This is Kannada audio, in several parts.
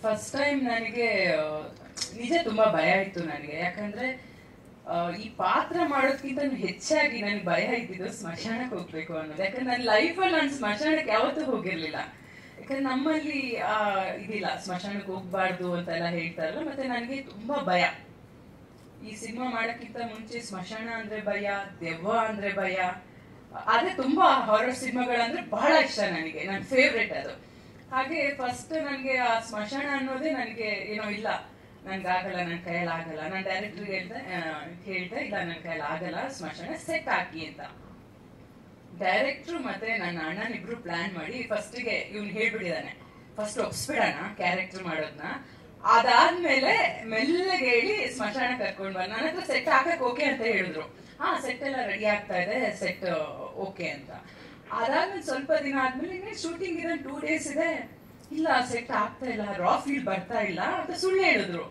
ಫಸ್ಟ್ ಟೈಮ್ ನನಗೆ ನಿಜ ತುಂಬಾ ಭಯ ಇತ್ತು ನನಗೆ. ಯಾಕಂದ್ರೆ ಈ ಪಾತ್ರ ಮಾಡೋದಕ್ಕಿಂತ ಹೆಚ್ಚಾಗಿ ನನಗೆ ಭಯ ಇದ್ದಿದ್ದು ಸ್ಮಶಾನಕ್ಕೆ ಹೋಗ್ಬೇಕು ಅನ್ನೋದು. ಯಾಕಂದ್ರೆ ನನ್ನ ಲೈಫಲ್ಲಿ ನಾನು ಸ್ಮಶಾನಕ್ಕೆ ಯಾವತ್ತೂ ಹೋಗಿರ್ಲಿಲ್ಲ. ಯಾಕಂದ್ರೆ ನಮ್ಮಲ್ಲಿ ಇದಿಲ್ಲ, ಸ್ಮಶಾನಕ್ಕೆ ಹೋಗ್ಬಾರ್ದು ಅಂತೆಲ್ಲ ಹೇಳ್ತಾರಲ್ಲ. ಮತ್ತೆ ನನಗೆ ತುಂಬಾ ಭಯ. ಈ ಸಿನಿಮಾ ಮಾಡೋಕ್ಕಿಂತ ಮುಂಚೆ ಸ್ಮಶಾನ ಅಂದ್ರೆ ಭಯ, ದೆವ್ವ ಅಂದ್ರೆ ಭಯ. ಅದೇ ತುಂಬಾ ಹಾರರ್ ಸಿನಿಮಾಗಳಂದ್ರೆ ಬಹಳ ಇಷ್ಟ ನನಗೆ, ನನ್ನ ಫೇವ್ರೆಟ್ ಅದು. ಹಾಗೆ ಫಸ್ಟ್ ನನಗೆ ಆ ಸ್ಮಶಾನ ಅನ್ನೋದೇ ನನಗೆ ಏನೋ ಇಲ್ಲ, ನನ್ಗಾಗಲ್ಲ, ನನ್ನ ಕೈಯಲ್ಲಿ ಆಗಲ್ಲ. ನಾನು ಡೈರೆಕ್ಟರ್ಗೆ ಹೇಳ್ದೆ ಇಲ್ಲ ನನ್ನ ಕೈಯಲ್ಲಿ ಆಗಲ್ಲ, ಸ್ಮಶಾನ ಸೆಟ್ ಹಾಕಿ ಅಂತ. ಡೈರೆಕ್ಟ್ರು ಮತ್ತೆ ನನ್ನ ಅಣ್ಣನಿಬ್ರು ಪ್ಲಾನ್ ಮಾಡಿ ಫಸ್ಟಿಗೆ ಇವ್ನು ಹೇಳ್ಬಿಟ್ಟಿದ್ದಾನೆ, ಫಸ್ಟ್ ಒಪ್ಸ್ಬಿಡೋಣ ಕ್ಯಾರೆಕ್ಟರ್ ಮಾಡೋದನ್ನ, ಅದಾದ್ಮೇಲೆ ಮೆಲ್ಲಗೆ ಹೇಳಿ ಸ್ಮಶಾನ ಕರ್ಕೊಂಡ್ ಬಂದ. ನನ್ನ ಹತ್ರ ಸೆಟ್ ಹಾಕಕ್ ಓಕೆ ಅಂತ ಹೇಳಿದ್ರು. ಸೆಟ್ ಎಲ್ಲ ರೆಡಿ ಆಗ್ತಾ ಇದೆ, ಸೆಟ್ ಓಕೆ ಅಂತ. ಅದಾದ್ಮೇಲೆ ಸ್ವಲ್ಪ ದಿನ ಆದ್ಮೇಲೆ ಶೂಟಿಂಗ್ ಇದೆ, 2 days ಇದೆ, ಇಲ್ಲ ಸೆಟ್ ಆಗ್ತಾ ಇಲ್ಲ, ರಾ ಫೀಲ್ ಬರ್ತಾ ಇಲ್ಲ ಅಂತ ಸುಳ್ಳು ಹೇಳಿದ್ರು.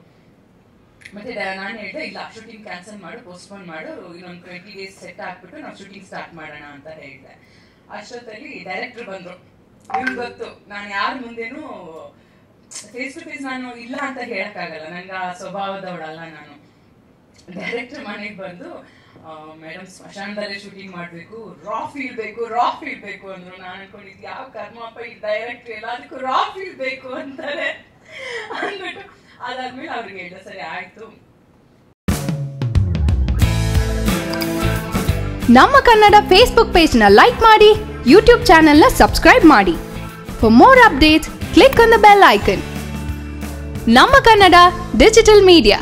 ಮತ್ತೆ ನಾನು ಹೇಳಿದೆ ಇಲ್ಲ ಶೂಟಿಂಗ್ ಕ್ಯಾನ್ಸಲ್ ಮಾಡು, ಪೋಸ್ಟ್ಪೋನ್ ಮಾಡು, ಇನ್ನೊಂದು 20 days ಸೆಟ್ ಹಾಕ್ಬಿಟ್ಟು ನಾವು ಶೂಟಿಂಗ್ ಸ್ಟಾರ್ಟ್ ಮಾಡೋಣ ಅಂತ ಹೇಳಿದೆ. ಅಷ್ಟೊತ್ತಲ್ಲಿ ಡೈರೆಕ್ಟರ್ ಬಂದ್ರು. ನಿಮ್ಗೆ ಗೊತ್ತು ನಾನು ಯಾರ ಮುಂದೆನೂ ಫೇಸ್ ಟು ಫೇಸ್ ನಾನು ಇಲ್ಲ ಅಂತ ಹೇಳಕ್ಕಾಗಲ್ಲ, ನನ್ಗೆ ಆ ಸ್ವಭಾವದವಳಲ್ಲ ನಾನು. ಡೈರೆಕ್ಟರ್ ಮನೆಗೆ ಬಂದು ಮೇಡಮ್ ಸ್ಮಶಾನದಲ್ಲೇ ಶೂಟಿಂಗ್ ಮಾಡ್ಬೇಕು, ರಾ ಫೀಲ್ ಬೇಕು ಅಂದ್ರು. ನಾನು ಅನ್ಕೊಂಡಿದ್ದು ಯಾವ ಕರ್ಮಪ್ಪ ಈ ಡೈರೆಕ್ಟರ್ ಎಲ್ಲದಕ್ಕೂ ರಾ ಫೀಲ್ ಬೇಕು ಅಂತಾರೆ ಅಂದ್ಬಿಟ್ಟು ಅದಾದ್ಮೇಲೆ ಅವ್ರಿಗೆ ಹೇಳಿದೆ ಸರಿ ಆಯ್ತು. ನಮ್ಮ ಕನ್ನಡ ಫೇಸ್ಬುಕ್ ಪೇಜ್ ನ ಲೈಕ್ ಮಾಡಿ, ಯೂಟ್ಯೂಬ್ ಚಾನೆಲ್ ನ ಸಬ್ಸ್ಕ್ರೈಬ್ ಮಾಡಿ. For more updates click on the bell icon. ನಮ್ಮ ಕನ್ನಡ ಡಿಜಿಟಲ್ ಮೀಡಿಯಾ.